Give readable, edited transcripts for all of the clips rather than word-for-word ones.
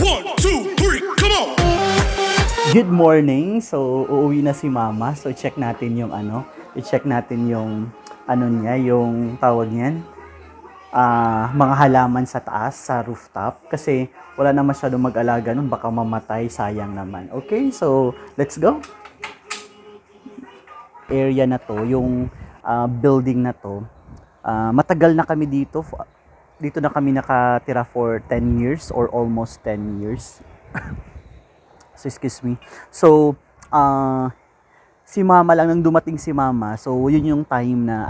One, two, three, come on! Good morning. So, uuwi na si Mama. So, check natin yung i-check natin yung niya, yung tawag niyan. Mga halaman sa taas, sa rooftop. Kasi wala na masyadong mag-alaga nun, baka mamatay, sayang naman. Okay, so let's go. Area na to, yung building na to, matagal na kami dito. Dito na kami nakatira for 10 years or almost 10 years. So, excuse me. So, si Mama lang, nang dumating si Mama, so yun yung time na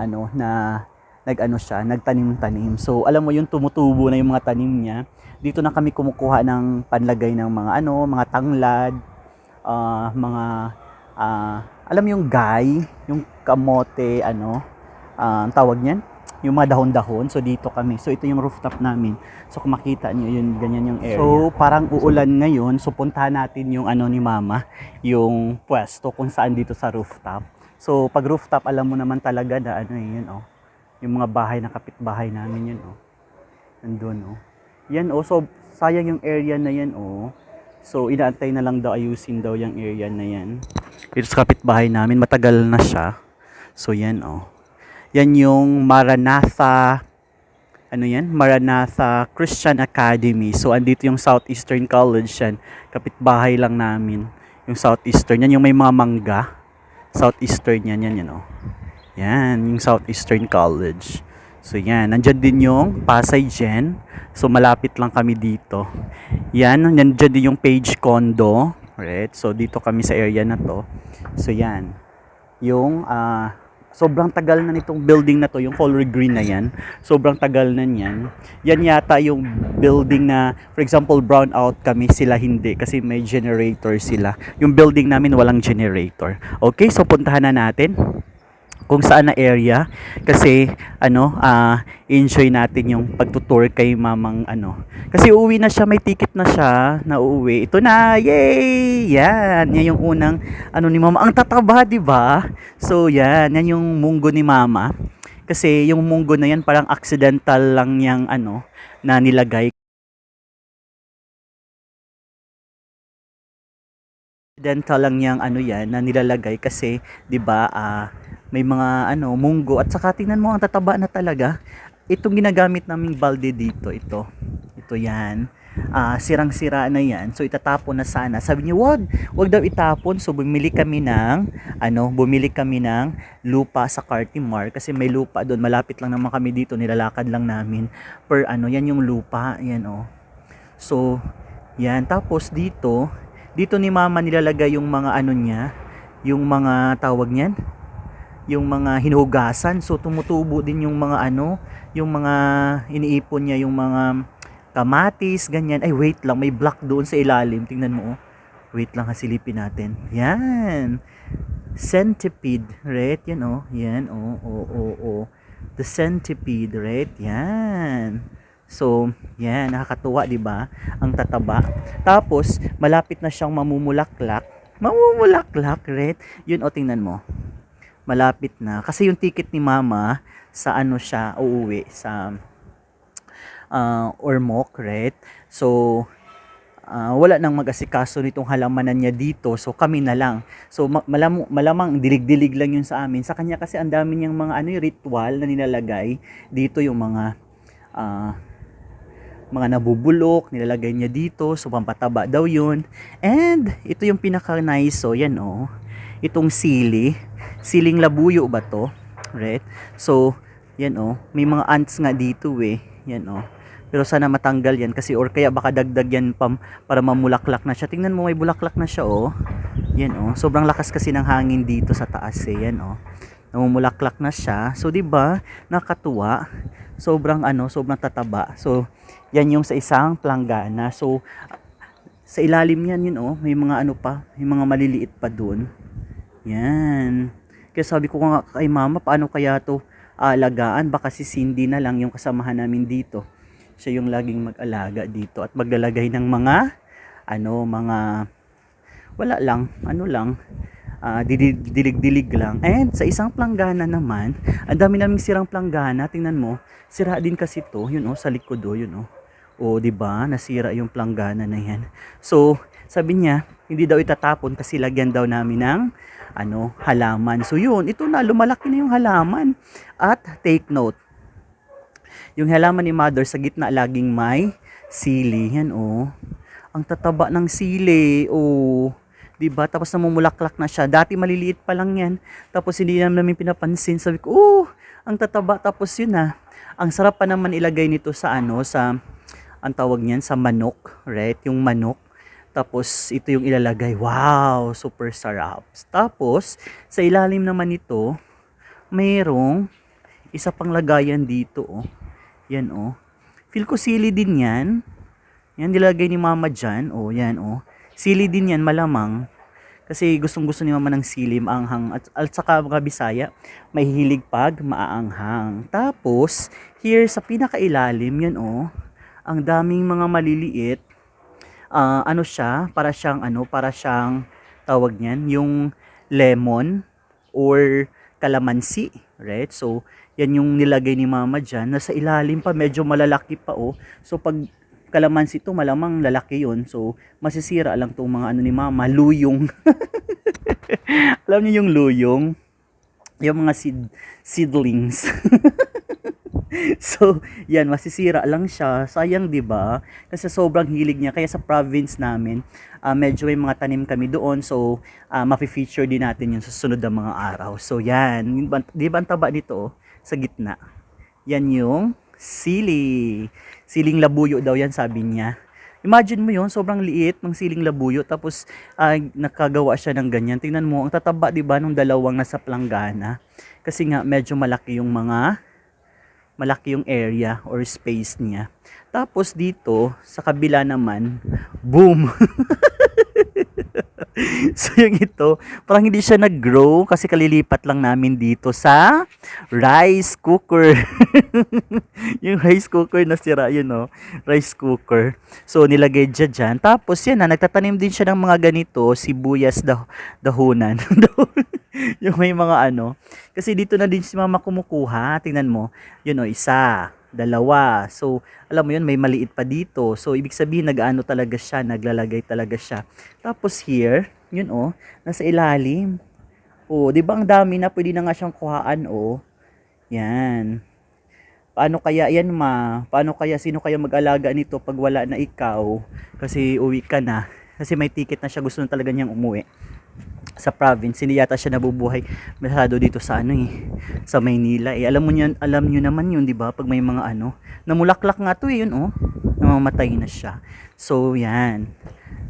nagtanim-tanim. So, alam mo yung tumutubo na yung mga tanim niya. Dito na kami kumukuha ng panlagay ng mga tanglad, alam mo yung gay, yung kamote, ang tawag niyan, yung mga dahon-dahon. So dito kami. So ito yung rooftop namin. So kung makita niyo yun, ganyan yung area. So parang uulan ngayon. So puntahan natin yung ni Mama, yung pwesto kung saan dito sa rooftop. So pag rooftop, alam mo naman talaga na yun yung mga bahay na kapitbahay namin yun nandun yan so sayang yung area na yan So inaantay na lang daw, ayusin daw yung area na yan. Dito sa kapitbahay namin, matagal na siya. So yan yan yung Maranatha, Maranatha Christian Academy. So andito yung Southeastern College yan. Kapitbahay lang namin. Yung Southeastern, yan yung may mga mangga. Southeastern yan. Yan, yung Southeastern College. So yan, nandyan din yung Pasay Gen. So malapit lang kami dito. Yan, nandyan din yung Page Condo. Right? So dito kami sa area na to. So yan, yung sobrang tagal na nitong building na to, yung color green na yan. Sobrang tagal na niyan. Yan yata yung building na, for example, brown out kami, sila hindi kasi may generator sila. Yung building namin walang generator. Okay, so puntahan na natin kung saan na area kasi enjoy natin yung pagtutour kay Mamang kasi uuwi na siya, may ticket na siya na uuwi. Ito na, yay! Yan yung unang ni Mama, ang tataba, di ba? So yan yung munggo ni Mama, kasi yung munggo na yan parang accidental lang yang na nilagay. Accidental lang yang yan na nilalagay kasi 'di ba may mga munggo at saka tingnan mo ang tataba na talaga. Itong ginagamit naming balde dito, ito yan. Sirang-sira na yan. So itatapon na sana. Sabi niya, wag daw itapon. So bumili kami ng lupa sa Cartimar kasi may lupa doon. Malapit lang naman kami dito, nilalakad lang namin per yan yung lupa, yan So yan, tapos dito ni Mama nilalagay yung mga niya, yung mga tawag niyan, yung mga hinugasan. So tumutubo din yung mga yung mga iniipon niya, yung mga kamatis, ganyan. Ay wait lang, may block doon sa ilalim. Tingnan mo Wait lang, silipin natin. Yan. Centipede, right? Yan Yan The centipede, right? Yan. So, yan, nakakatuwa, 'di ba? Ang tataba. Tapos malapit na siyang mamumulaklak. Mamumulaklak, right? Yun tingnan mo. Malapit na kasi yung ticket ni Mama sa siya uuwi sa Ormoc, right? So wala nang mag-asikaso nitong halamanan niya dito, so kami na lang. So malamang dilig-dilig lang yun sa amin. Sa kanya kasi ang dami niyang mga ritual na nilalagay dito, yung mga nabubulok nilalagay niya dito, so pampataba daw yun. And ito yung pinaka-nice, so yan itong siling labuyo ba to, right? So yan may mga ants nga dito yan pero sana matanggal yan kasi, or kaya baka dagdag yan para mamulaklak na siya. Tingnan mo, may bulaklak na siya yan sobrang lakas kasi ng hangin dito sa taas yan namumulaklak na siya. So 'di ba, nakatuwa, sobrang tataba. So yan yung sa isang planggana. So sa ilalim yan yun may mga may mga maliliit pa doon. Yan. Kaya sabi ko nga kay Mama, paano kaya to alagaan? Baka si Cindy na lang yung kasamahan namin dito. Siya yung laging mag-alaga dito at maglalagay ng mga wala lang, dilig-dilig lang. And sa isang planggana naman, ang dami naming sirang planggana. Tingnan mo, sira din kasi to, yun sa likod yun O, 'di ba? Nasira yung planggana na 'yan. So, sabi niya, hindi daw itatapon kasi lagyan daw namin ng halaman. So, yun, ito na, lumalaki na yung halaman. At take note, yung halaman ni Mother sa gitna laging may sili. Yan, oh. Ang tataba ng sili, oh. 'Di ba? Tapos namumulaklak na siya. Dati maliliit pa lang 'yan. Tapos hindi namin pinapansin. Sabi ko, "Oh, ang tataba." Tapos yun na. Ang sarap pa naman ilagay nito sa ang tawag niyan sa manok, right? Yung manok. Tapos ito yung ilalagay. Wow, super sarap. Tapos sa ilalim naman nito, mayroong isa pang lagayan dito, oh. Yan, oh. Feel ko sili din 'yan. Yan nilagay ni Mama diyan. Oh, yan, oh. Sili din 'yan malamang. Kasi gustong-gusto ni Mama ng sili, maanghang. At saka mga Bisaya, may hilig pag maaanghang. Tapos, here sa pinakailalim, yan, oh. Ang daming mga maliliit. Siya, para siyang tawag niyan, yung lemon or kalamansi, right? So, yan yung nilagay ni Mama diyan. Nasa ilalim pa, medyo malalaki pa, oh. So, pag kalamansi to, malamang lalaki yun. So, masisira lang tong mga ni Mama, luyong. Alam niyo yung luyong? Yung mga seedlings. So, yan, masisira lang siya. Sayang, 'di ba? Kasi sobrang hilig niya. Kaya sa province namin, medyo may mga tanim kami doon. So, mapi-feature din natin yung susunod na mga araw. So, yan. 'Di ba ang taba nito, sa gitna? Yan yung sili. Siling labuyo daw yan, sabi niya. Imagine mo yon, sobrang liit ng siling labuyo. Tapos, nakagawa siya ng ganyan. Tingnan mo, ang tataba, 'di ba, nung dalawang nasa planggana. Kasi nga, medyo malaki yung area or space niya. Tapos dito, sa kabila naman, boom! So yung ito, parang hindi siya nag-grow kasi kalilipat lang namin dito sa rice cooker. Yung rice cooker na sira, yun, oh, rice cooker. So nilagay dyan. Tapos yan na, nagtatanim din siya ng mga ganito, sibuyas dahunan. Yung may mga kasi dito na din si Mama kumukuha. Tingnan mo, yun, oh, isa, dalawa. So, alam mo yun, may maliit pa dito. So, ibig sabihin, naglalagay talaga siya. Tapos here, yun, oh, nasa ilalim. Oh, di ba ang dami na, pwede na nga siyang kuhaan, oh. Yan. Paano kaya yan, Ma? Sino kaya mag-alaga nito pag wala na ikaw? Kasi uwi ka na. Kasi may ticket na siya, gusto na talaga niyang umuwi sa province. Hindi yata siya nabubuhay masyado dito sa sa Maynila. Alam niyo naman yun, 'di ba? Pag may mga namulaklak nga 'to, yun, oh. Namamatay na siya. So, yan.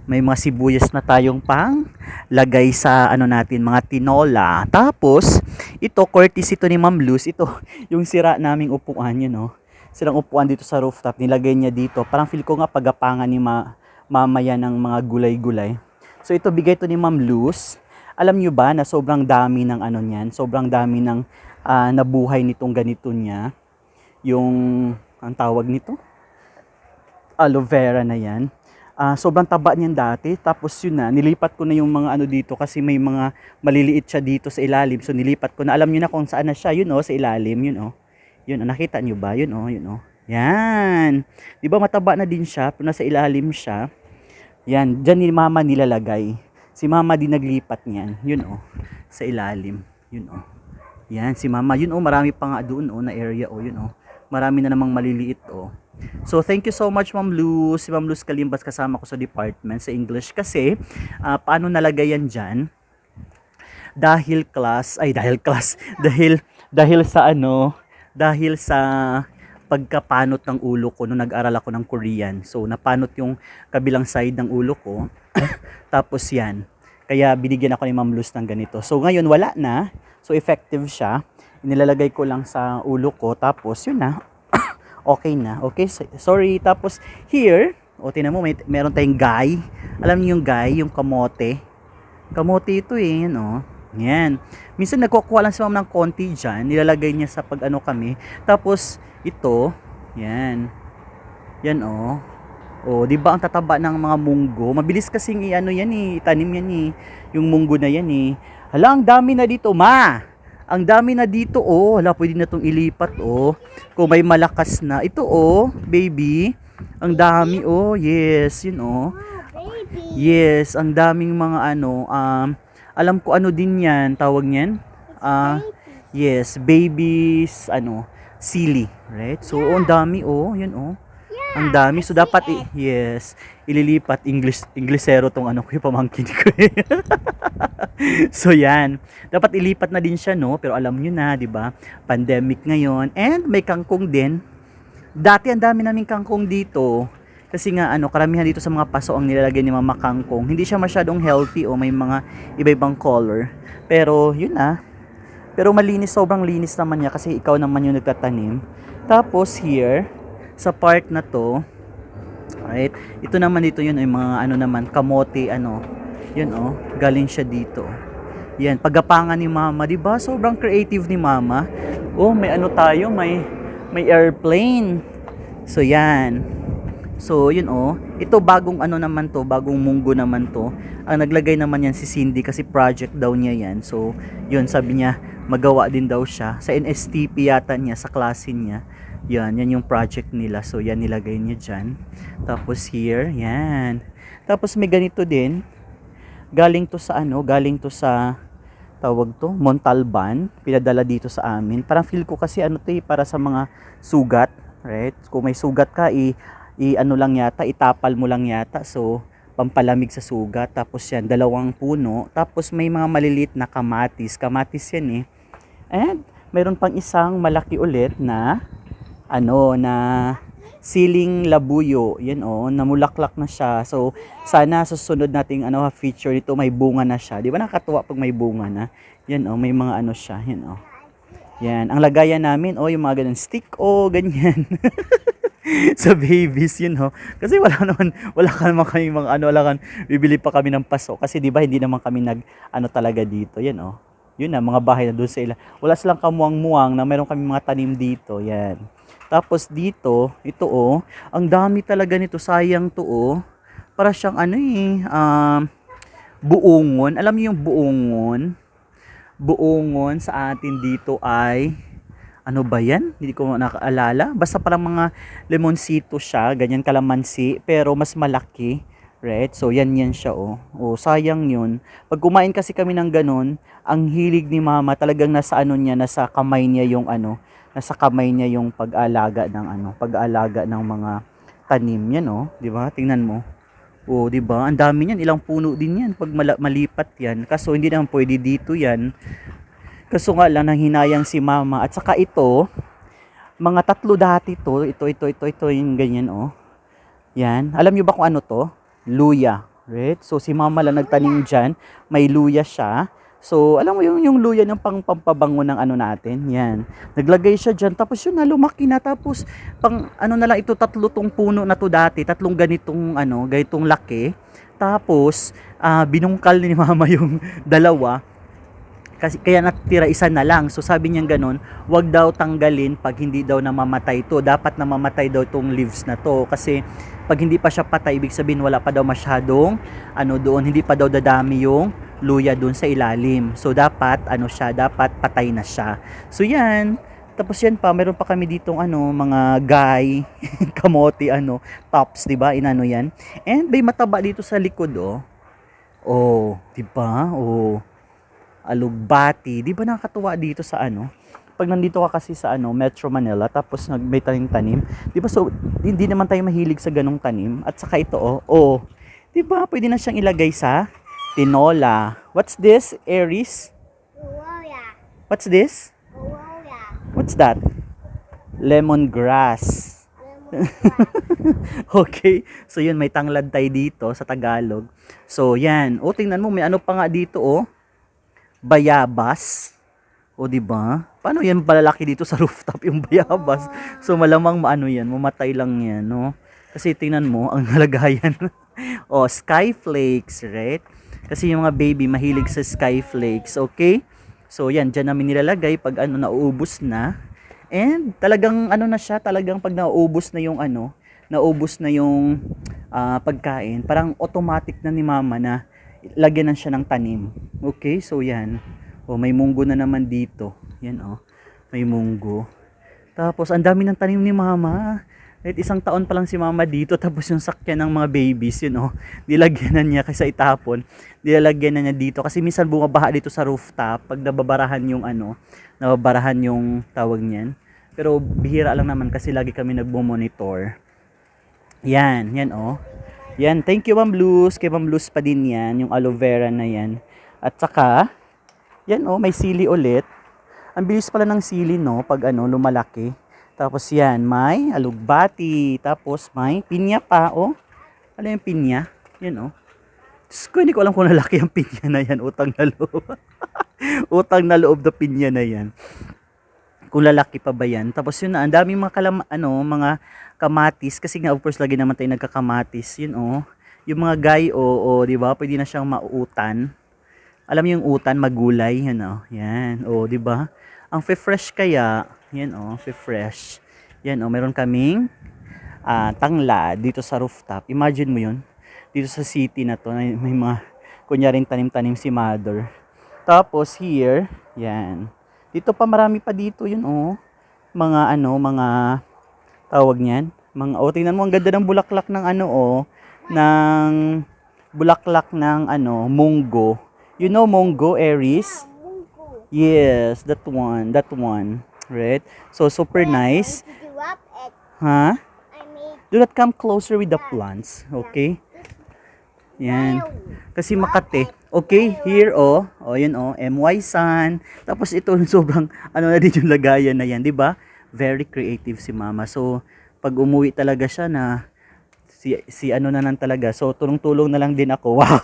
May mga sibuyas na tayong pang lagay sa natin, mga tinola. Tapos, ito courtesy ito ni Ma'am Luz. Ito yung sira naming upuan, yun, oh. Sirang upuan dito sa rooftop, nilagay niya dito. Parang feel ko nga pagapangan ni Mama yan ng mga gulay-gulay. So, ito bigay to ni Ma'am Luz. Alam nyo ba na sobrang dami ng niyan? Sobrang dami ng nabuhay nitong ganito niya. Yung, ang tawag nito? Aloe vera na yan. Sobrang taba niyan dati. Tapos yun na, nilipat ko na yung mga dito kasi may mga maliliit siya dito sa ilalim. So nilipat ko na. Alam nyo na kung saan na siya. Yun, oh, sa ilalim. Yun, oh. Yun, oh, nakita nyo ba? Yun, oh, yun, oh. Yan. Di ba mataba na din siya, pero nasa ilalim siya. Yan, dyan ni Mama nilalagay. Si Mama din naglipat niyan. Yun, oh, sa ilalim. Yun, oh. Yan, si Mama. Yun, oh, marami pa nga doon, oh, na area, oh. Yun, oh. Marami na namang maliliit, oh. So, thank you so much, Ma'am Luz. Si Ma'am Luz Kalimbas kasama ko sa department sa English. Kasi, paano nalagay yan dyan? Dahil sa pagkapanot ng ulo ko nung nag-aral ako ng Korean. So, napanot yung kabilang side ng ulo ko. Tapos yan. Kaya binigyan ako ni Ma'am Luz ng ganito. So, ngayon wala na. So, effective siya. Inilalagay ko lang sa ulo ko. Tapos, yun na. Okay na. Okay, sorry. Tapos, here, tingnan mo, meron tayong guy. Alam niyo yung guy, yung kamote. Kamote ito, eh. Yan, oh. Yan. Minsan nagkukuha lang si Ma'am ng konti dyan. Nilalagay niya sa kami. Tapos, ito, yan. Yan, oh. Oh, 'di ba ang tataba ng mga munggo? Mabilis kasing yan eh, itanim yan eh. Yung munggo na yan eh. Hala, ang dami na dito, Ma. Ang dami na dito, oh. Hala, pwede na tong ilipat, oh. Kung may malakas na. Ito, oh, baby. Ang dami, oh. Yes, yun, oh. Baby. Yes, ang daming mga ano, alam ko ano din yan, tawag niyan. Ah, yes, babies, ano, silly, right? So, ang dami, oh, yun, oh. Ang dami. So, dapat, yes, ililipat, Inglesero tong ano ko, yung pamangkin ko. So, yan. Dapat ilipat na din siya, no? Pero alam nyo na, di ba? Pandemic ngayon. And may kangkong din. Dati, ang dami naming kangkong dito. Kasi nga, ano, karamihan dito sa mga paso ang nilalagay ni Mama Kangkong. Hindi siya masyadong healthy o may mga iba-ibang color. Pero, yun na. Pero malinis, sobrang linis naman niya kasi ikaw naman yung nagtatanim. Tapos, here, sa part na to, right, ito naman dito yun, yung mga ano naman, kamote, ano, yun oh, galing siya dito. Yan, paggapangan ni Mama, di ba? Sobrang creative ni Mama. Oh, may ano tayo, may airplane. So, yan. So, yun oh. Ito bagong ano naman to, bagong munggo naman to. Ang naglagay naman yan si Cindy kasi project daw niya yan. So, yun, sabi niya, magawa din daw siya. Sa NSTP yata niya, sa klase niya. Yan yung project nila. So, yan nilagay niya dyan. Tapos here, yan. Tapos may ganito din. Galing to sa ano, galing to sa tawag to, Montalban. Pinadala dito sa amin. Parang feel ko kasi ano to para sa mga sugat, right? Kung may sugat ka, ano lang yata, itapal mo lang yata. So, pampalamig sa sugat. Tapos yan, 2 puno. Tapos may mga maliliit na kamatis. Kamatis yan eh. And mayroon pang isang malaki ulit na ano, na siling labuyo. Yan oh, namulaklak na siya. So, sana susunod nating ano, feature nito, may bunga na siya. Di ba nakakatuwa pag may bunga na? Yan oh, may mga ano siya. Yan oh. Yan, ang lagayan namin, oh, yung mga ganun stick, oh, ganyan. Sa babies, yun oh. Kasi wala ka naman kami mga ano, bibili pa kami ng paso. Kasi di ba hindi naman kami ano talaga dito. Yan oh. Yun na, mga bahay na doon sa ila. Wala silang kamuang-muang na meron kami mga tanim dito. Yan. Tapos dito, ito oh, ang dami talaga nito, sayang to oh. Para siyang ano eh, buongon. Alam niyo yung buongon? Buongon sa atin dito ay, ano ba yan? Hindi ko nakaalala. Basta parang mga lemonsito siya, ganyan kalamansi, pero mas malaki. Right? So, yan siya, oh. Oh, sayang yun. Pag kumain kasi kami ng ganun, ang hilig ni Mama, talagang nasa ano niya, nasa kamay niya yung ano, nasa kamay niya yung pag-aalaga ng ano, pag-aalaga ng mga tanim yan, oh, 'di ba? Tingnan mo. Oh, 'di ba? Ang dami niyan, ilang puno din 'yan pag malipat 'yan. Kaso hindi naman pwede dito 'yan. Kaso nga lang nanghinayang si Mama at saka ito, mga 3 dati to, ito yung ganyan, oh. Yan. Alam niyo ba kung ano to? Luya, right? So si Mama lang nagtanim diyan, may luya siya. So, alam mo yung luya ng pampabango ng ano natin, yan. Naglagay siya dyan, tapos yun na, lumaki na, tapos pang ano na lang ito, 3 tong puno na to dati, 3 ganitong ano, ganitong laki. Tapos, binungkal ni Mama yung 2, kasi kaya natira isa na lang. So sabi niya ganun, wag daw tanggalin pag hindi daw namamatay to. Dapat namamatay daw tong leaves na to kasi pag hindi pa siya patay, ibig sabihin wala pa daw masyadong ano doon, hindi pa daw dadami yung luya doon sa ilalim. So dapat ano siya, dapat patay na siya. So yan. Tapos yan pa, meron pa kami ditong ano, mga guy, kamote ano, tops, 'di ba? Inano yan. And may mataba dito sa likod, oh. Oh, 'di ba? Oh. Alugbati. 'Di ba nakakatuwa dito sa ano? Pag nandito ka kasi sa ano, Metro Manila, tapos may tanim-tanim, 'di ba? So hindi naman tayo mahilig sa ganung tanim. At saka ito, oh. Oh. 'Di ba? Pwede na siyang ilagay sa tinola. What's this, Aries? What's this? What's that? Lemongrass. Okay. So yun, may tanglad tayo dito sa Tagalog. So yan. O tingnan mo, may ano pa nga dito, oh. Bayabas. O di ba? Paano yan palalaki dito sa rooftop yung bayabas? So malamang maano yan, mamatay lang yan, no? Kasi tingnan mo ang nalagayan. Oh, skyflakes, right? Kasi yung mga baby mahilig sa skyflakes, okay? So yan, dyan namin nilalagay pag ano nauubos na. And talagang ano na siya, talagang pag nauubos na yung ano, naubos na yung pagkain, parang automatic na ni Mama na lagyan na siya ng tanim. Okay, so yan. O, may munggo na naman dito. Yan, oh. May munggo. Tapos, ang dami ng tanim ni Mama. Kahit isang taon pa lang si mama dito, tapos yung sakyan ng mga babies, yun oh, nilagyan na niya kaysa itapon, nilalagyan na niya dito. Kasi minsan bumabaha dito sa rooftop, pag nababarahan yung ano, nababarahan yung tawag niyan. Pero bihira lang naman kasi lagi kami nagmo-monitor. Yan, yan oh. Yan, thank you Ma'am Luz. Kay Ma'am Luz pa din yan, yung aloe vera na yan. At saka, yan oh, may sili ulit. Ang bilis pala ng sili no, pag ano, lumalaki. Tapos yan, may alugbati. Tapos may pinya pa, oh. Ano yung pinya? Yan oh. Diyos ko, hindi ko alam kung lalaki ang pinya na yan. Utang na loob. Utang na loob na pinya na yan. Kung lalaki pa ba yan. Tapos yun na, ang daming mga mga kamatis. Kasi nga, of course, lagi naman tayo nagkakamatis. Yun oh. Yung mga gayo, oh, di ba? Pwede na siyang mauutan. Alam mo yung utan, magulay. Yan oh. Yan, oh, di ba? Ang fresh kaya, yan oh, fresh. Yan oh, meron kaming tangla dito sa rooftop. Imagine mo yun. Dito sa city na to, may mga kunyaring tanim-tanim si mother. Tapos here, yan. Dito pa marami pa dito yun oh. Mga mga tawag niyan. Mga tingnan mo ang ganda ng bulaklak ng ng bulaklak ng munggo. You know munggo, Aries? Yes, that one. Right? So, super nice. Huh? Do not come closer with the plants. Okay? Yan. Kasi Makati. Okay, here oh. Oh, yun oh. MY Sun. Tapos ito, sobrang, na din yung lagayan na yan. Diba? Very creative si mama. So, pag umuwi talaga siya na, si na lang talaga. So, tulong-tulong na lang din ako. Wow!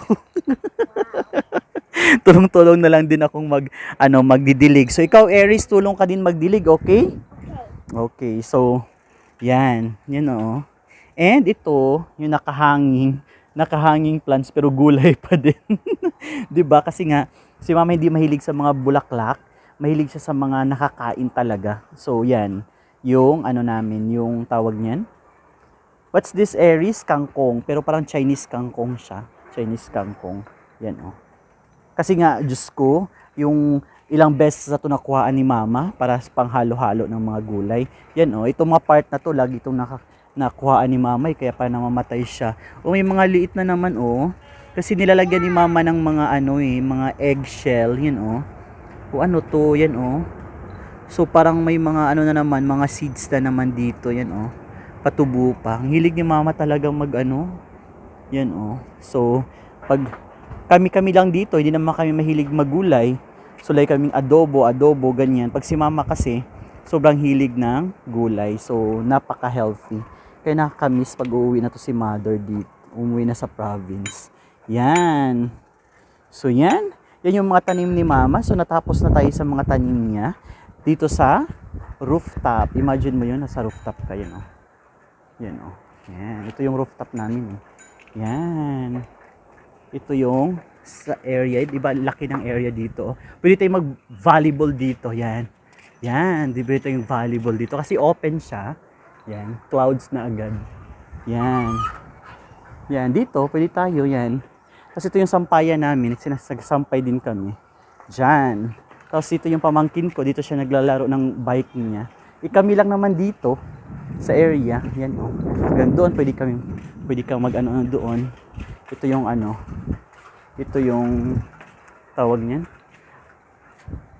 Tulong-tulong na lang din akong magdidilig. So, ikaw, Aries, tulong ka din magdilig, okay? Okay, so, yan. Yan, oh. And ito, yung nakahanging plants, pero gulay pa din. 'Di ba? Kasi nga, si mama hindi mahilig sa mga bulaklak. Mahilig siya sa mga nakakain talaga. So, yan. Yung, namin, yung tawag niyan. What's this, Aries? Kangkong. Pero parang Chinese kangkong siya. Chinese kangkong. Yan, oh. Kasi nga, Diyos ko, yung ilang beses na ito nakuhaan ni mama para panghalo-halo ng mga gulay. Yan oh, itong mga part na to lagi itong nakuhaan ni mama kaya pa namamatay siya. O may mga liit na naman oh. Kasi nilalagyan ni mama ng mga mga eggshell. Yan oh. O ano to, yan oh. So parang may mga na naman, mga seeds na naman dito. Yan oh. Patubo pa. Ang hilig ni mama talagang yan oh. So pag kami lang dito, hindi naman kami mahilig magulay. So like kaming adobo, ganyan. Pag si mama kasi, sobrang hilig ng gulay. So napaka-healthy. Kaya nakakamiss pag uuwi na to si mother dito. Umuwi na sa province. Yan. So yan. Yan yung mga tanim ni mama. So natapos na tayo sa mga tanim niya. Dito sa rooftop. Imagine mo yun, nasa rooftop kayo, no? Yan, oh. Yan. Ito yung rooftop namin, eh. Yan. Ito yung sa area, diba laki ng area dito. Pwede tayong mag-volleyball dito, yan. Yan, diba ito yung volleyball dito kasi open siya. Yan, clouds na agad. Yan. Yan, dito pwede tayo, yan. Kasi ito yung sampayan namin, sinasagsampay din kami. Diyan. Tapos ito yung pamangkin ko, dito siya naglalaro ng bike niya. Kami lang naman dito sa area, yan oh. Hanggang doon pwede kang mag doon. Ito yung ito yung tawag niyan.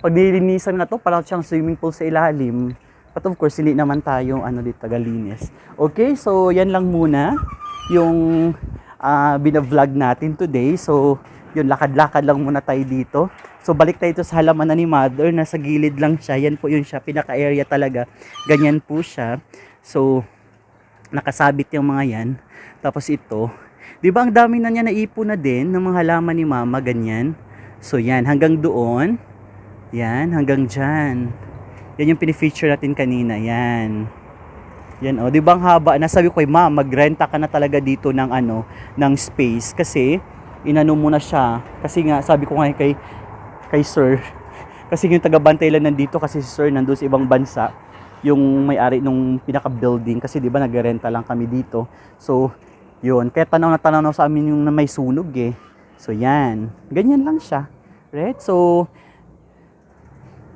Pag nilinisan na to, parang siyang swimming pool sa ilalim. But of course, hindi naman tayo dito tagalinis. Okay, so yan lang muna yung binavlog natin today. So, yun, lakad-lakad lang muna tayo dito. So, balik tayo sa halaman na ni mother. Nasa gilid lang siya. Yan po yun siya. Pinaka-area talaga. Ganyan po siya. So, nakasabit yung mga yan. Tapos ito. Di ba ang dami na niya naipon na din ng mga halaman ni mama. Ganyan. So, yan. Hanggang doon. Yan. Hanggang dyan. Yan yung pinifeature natin kanina. Yan. Yan oh, 'di ba ang haba? Nasabi ko kay ma'am, magrenta ka na talaga dito ng ng space kasi inano mo na siya. Kasi nga sabi ko nga kay sir, kasi yung taga-bantay lang nandito kasi si sir nandoon sa ibang bansa, yung may-ari nung pinaka-building kasi 'di ba nagrenta lang kami dito. So, 'yun, kaya tanaw sa amin yung may sunog eh. So, yan. Ganyan lang siya. Right? So,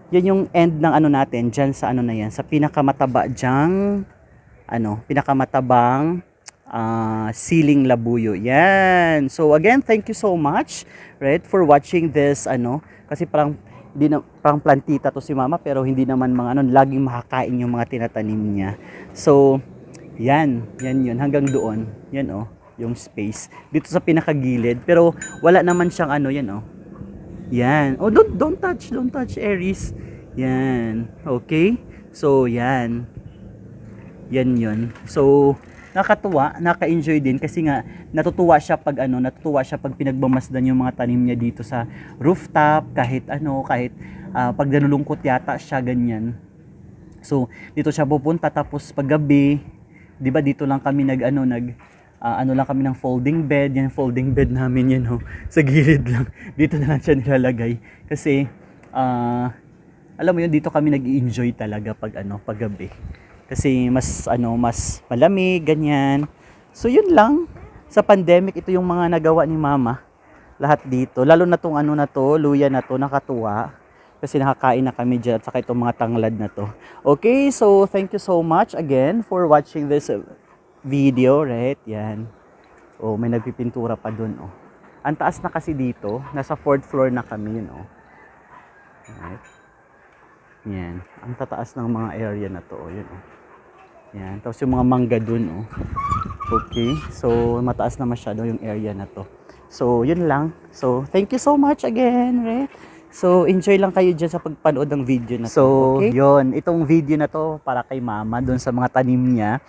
yan yung end ng natin, dyan sa na yan, sa pinakamataba dyang pinakamatabang siling labuyo. Yan. So again, thank you so much, right, for watching this kasi parang plantita to si mama, pero hindi naman mga laging makakain yung mga tinatanim niya. So yan yun hanggang doon. Yan yung space dito sa pinakagilid, pero wala naman siyang yan yan. Oh, don't touch Aries. Yan. Okay? So, yan yun. So, nakakatuwa, naka-enjoy din kasi nga natutuwa siya pag pinagmamasdan yung mga tanim niya dito sa rooftop, kahit pag nalulungkot yata siya, ganyan. So, dito siya pupunta, tapos paggabi, 'di ba, dito lang kami lang kami ng folding bed. Yan, folding bed namin yan, sa gilid lang. Dito na lang siya nilalagay. Kasi, alam mo yun, dito kami nag-i-enjoy talaga paggabi. Kasi mas malamig, ganyan. So, yun lang. Sa pandemic, ito yung mga nagawa ni mama. Lahat dito. Lalo na tong luya na to, nakatuwa. Kasi nakakain na kami dyan, at saka itong mga tanglad na to. Okay, so thank you so much again for watching this video, right? Yan. Oh, may nagpipintura pa dun, Ang taas na kasi dito, nasa 4th floor na kami, yun, Right? Yan. Ang tataas ng mga area na to, yun, Yan. Tapos yung mga mangga dun, Okay. So, mataas na masyado yung area na to. So, yun lang. So, thank you so much again, right? So, enjoy lang kayo dyan sa pagpanood ng video na to. So, okay? Yun, itong video na to para kay mama, doon sa mga tanim niya.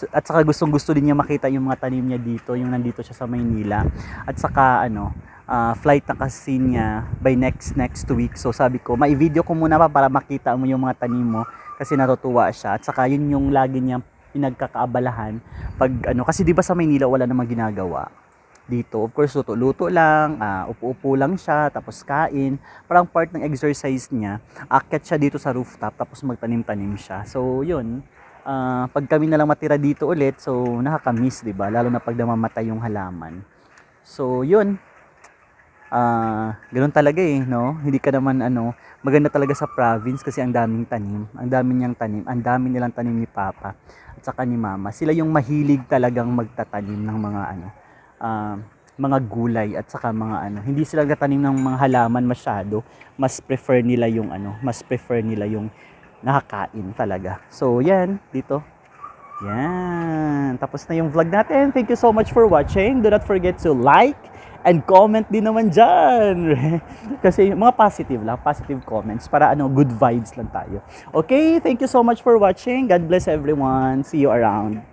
At saka gustong-gusto din niya makita yung mga tanim niya dito, yung nandito siya sa Maynila. At saka, flight na kasi niya by next week. So, sabi ko, mai-video ko muna pa para makita mo yung mga tanim mo kasi natutuwa siya. At saka, yun yung lagi niya pinagkakaabalahan pag kasi di ba sa Maynila wala namang ginagawa. Dito, of course, luto lang, upo-upo lang siya, tapos kain. Parang part ng exercise niya, akyat siya dito sa rooftop, tapos magtanim-tanim siya. So, yun. Pag kami na lang matira dito ulit, so nakaka-miss, diba? Lalo na pag namamatay yung halaman. So, yun. Ganun talaga no? Hindi ka naman, maganda talaga sa province kasi ang daming tanim. Ang dami niyang tanim. Ang dami nilang tanim ni Papa at saka ni Mama. Sila yung mahilig talagang magtatanim ng mga gulay at saka mga hindi sila nagtatanim ng mga halaman masyado. Mas prefer nila yung nakakain talaga. So yan, dito. Yan. Tapos na yung vlog natin. Thank you so much for watching. Do not forget to like and comment din naman dyan. Kasi mga positive comments para good vibes lang tayo. Okay, thank you so much for watching. God bless everyone. See you around.